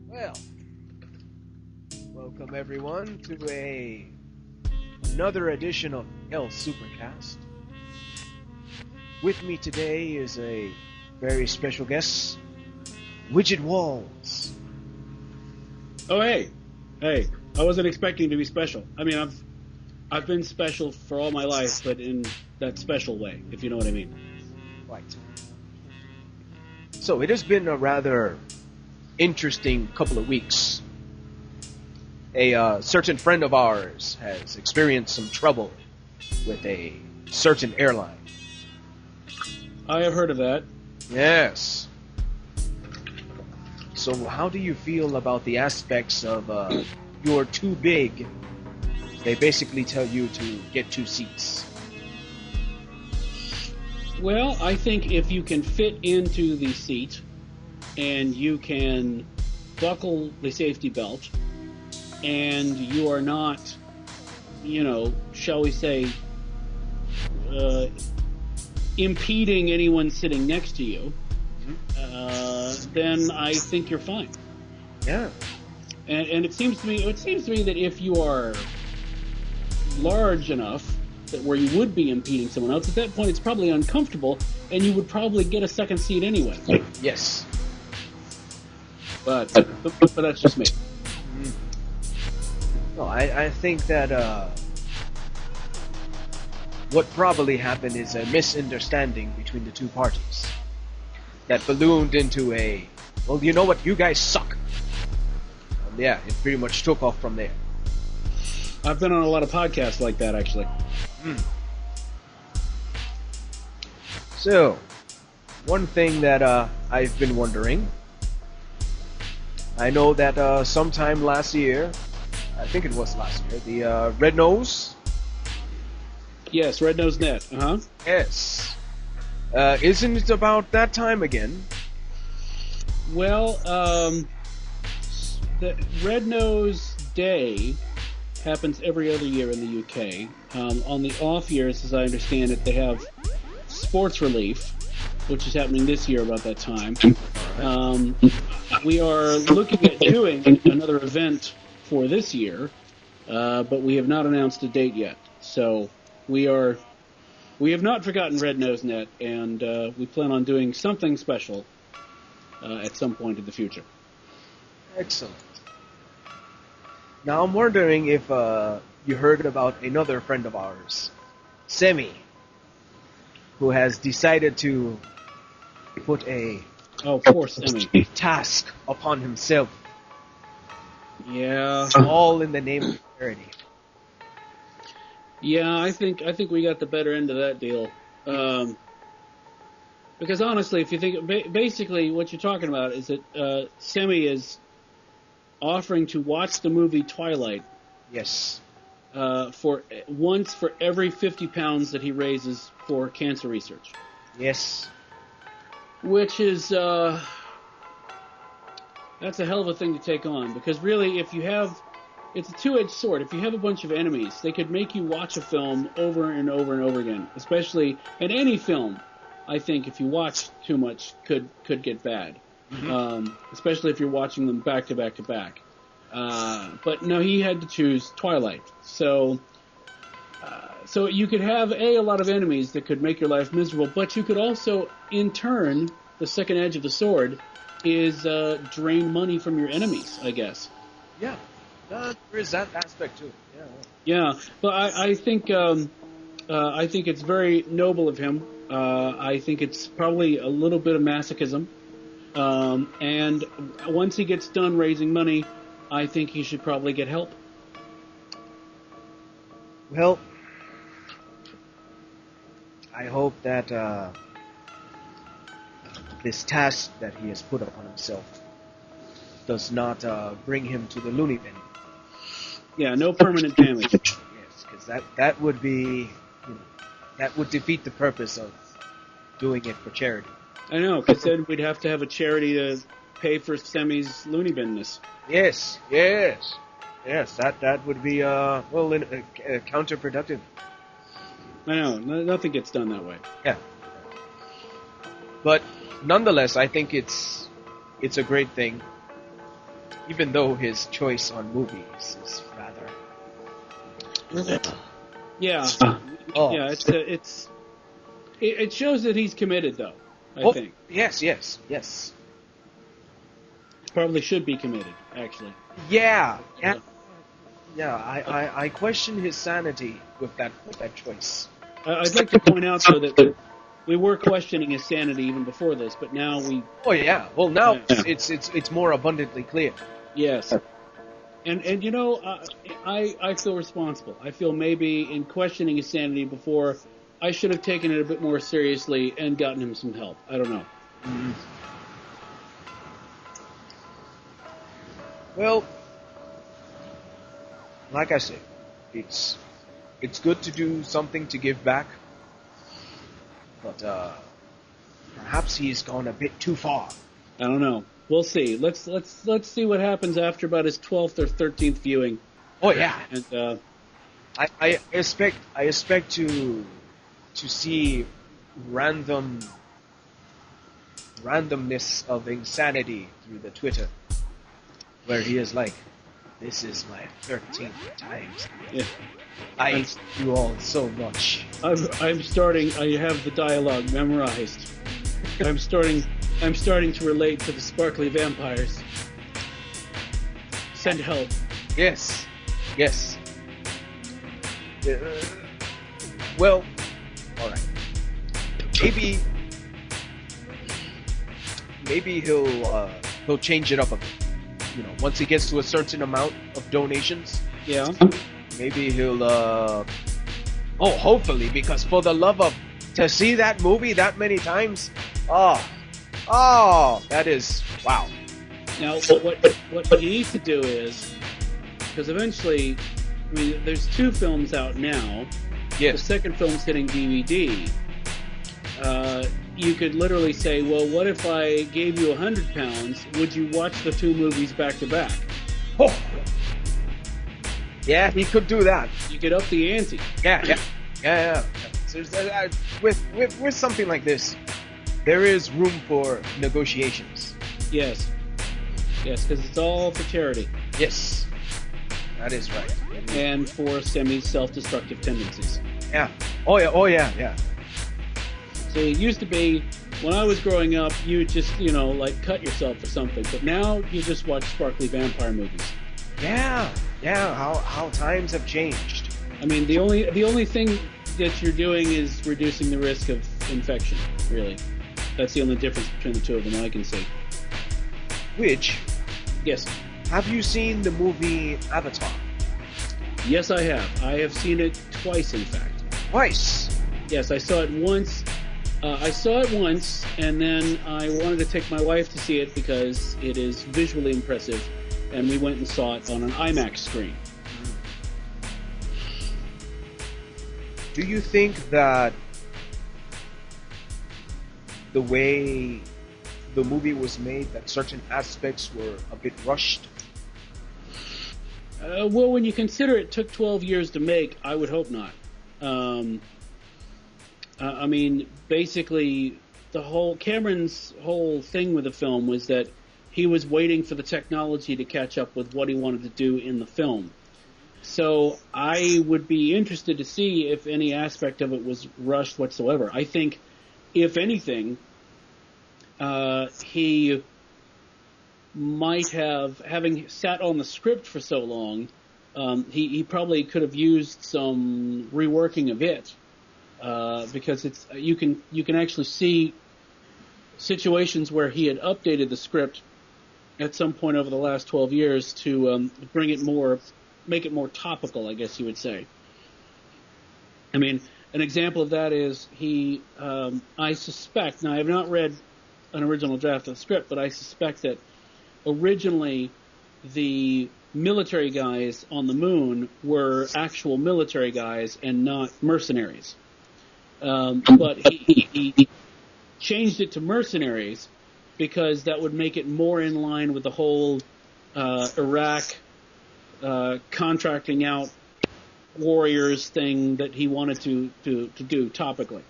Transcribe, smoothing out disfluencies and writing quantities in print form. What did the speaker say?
Well, welcome everyone to another edition of El Supercast. With me today is a very special guest, Widgett Walls. Oh, hey. Hey, I wasn't expecting to be special. I mean, I've been special for all my life, but in that special way, if you know what I mean. Right. So it has been a rather interesting couple of weeks. A certain friend of ours has experienced some trouble with a certain airline. I have heard of that. Yes. So how do you feel about the aspects of you're too big? They basically tell you to get 2 seats. Well, I think if you can fit into the seat and you can buckle the safety belt and you are not, shall we say, impeding anyone sitting next to you, then I think you're fine. Yeah. And it seems to me that if you are large enough that where you would be impeding someone else, at that point it's probably uncomfortable, and you would probably get a second seat anyway. Yes. But that's just me. No, I think that what probably happened is a misunderstanding between the two parties that ballooned into a, well, you know what, you guys suck. And yeah, it pretty much took off from there. I've been on a lot of podcasts like that, actually. So, one thing that I've been wondering, I know that sometime last year, I think it was last year, the Red Nose. Yes, Red Nose Net. Uh-huh. Yes. Isn't it about that time again? Well, the Red Nose Day happens every other year in the UK. On the off years, as I understand it, they have Sports Relief, which is happening this year about that time. We are looking at doing another event for this year, but we have not announced a date yet. So we have not forgotten Red Nose Net, and we plan on doing something special at some point in the future. Excellent. Now I'm wondering if you heard about another friend of ours, Semi, who has decided to put a poor Semi. task upon himself, Yeah. all in the name of charity. Yeah, I think we got the better end of that deal. Because honestly, if you think, basically what you're talking about is that Semi is offering to watch the movie Twilight. Yes. For every 50 pounds that he raises for cancer research. Yes. Which is that's a hell of a thing to take on, because really, if you have, it's a two-edged sword. If you have a bunch of enemies, they could make you watch a film over and over and over again. Especially in any film, I think if you watch too much, could get bad. Mm-hmm. Especially if you're watching them back to back to back. But no, he had to choose Twilight. So you could have a lot of enemies that could make your life miserable, but you could also, in turn, the second edge of the sword is drain money from your enemies, I guess. Yeah. There is that aspect too. Yeah, but I think it's very noble of him. I think it's probably a little bit of masochism. And once he gets done raising money, I think he should probably get help. Well, I hope that this task that he has put upon himself does not bring him to the loony bin. Yeah, no permanent damage. Yes, because that would be, that would defeat the purpose of doing it for charity. I know, because then we'd have to have a charity to pay for Semi's loony binness. Yes, that would be counterproductive. I know, nothing gets done that way. Yeah, but nonetheless, I think it's a great thing. Even though his choice on movies is rather... Yeah, Oh. yeah. It shows that he's committed, though. I think Yes. probably should be committed, actually. Yeah. I question his sanity with that choice. I'd like to point out, though, that we were questioning his sanity even before this, but now we... Oh yeah. Well, now it's more abundantly clear. Yes. And you know, I feel responsible. I feel maybe in questioning his sanity before, I should have taken it a bit more seriously and gotten him some help. I don't know. Mm-hmm. Well, like I said, it's good to do something to give back, but perhaps he's gone a bit too far. I don't know. We'll see. Let's see what happens after about his 12th or 13th viewing. Oh yeah. And I expect to see randomness of insanity through the Twitter, where he is like, "This is my 13th time. yeah. I hate you all so much." I'm starting. I have the dialogue memorized. I'm starting to relate to the sparkly vampires. Send help. Yes. Well, all right. Maybe he'll change it up a bit. You know, once he gets to a certain amount of donations. Yeah. Maybe he'll hopefully, because for the love of, to see that movie that many times, that is, wow. Now, what you need to do is, because eventually, I mean, there's 2 films out now. Yes. The second film's hitting DVD. You could literally say, well, what if I gave you £100? Would you watch the 2 movies back to back? Oh. Yeah, he could do that. You could up the ante. Yeah. So, with something like this, there is room for negotiations. Yes, because it's all for charity. Yes, that is right. And for semi-self-destructive tendencies. Yeah. Oh yeah. So it used to be, when I was growing up, you would just, like cut yourself or something. But now you just watch sparkly vampire movies. Yeah. How times have changed. I mean, the only thing that you're doing is reducing the risk of infection. Really, that's the only difference between the 2 of them I can see. Which? Yes. Have you seen the movie Avatar? Yes, I have. I have seen it twice, in fact. Twice? Yes, I saw it once. And then I wanted to take my wife to see it because it is visually impressive, and we went and saw it on an IMAX screen. Do you think that the way the movie was made, that certain aspects were a bit rushed? Well, when you consider it took 12 years to make, I would hope not. I mean, basically, Cameron's whole thing with the film was that he was waiting for the technology to catch up with what he wanted to do in the film. So I would be interested to see if any aspect of it was rushed whatsoever. I think, if anything, he might have, having sat on the script for so long, he probably could have used some reworking of it, because you can actually see situations where he had updated the script at some point over the last 12 years to make it more topical, I guess you would say. I mean, an example of that is I suspect, now I have not read an original draft of the script, but I suspect that originally the military guys on the moon were actual military guys and not mercenaries. But he changed it to mercenaries because that would make it more in line with the whole Iraq contracting out warriors thing that he wanted to do topically.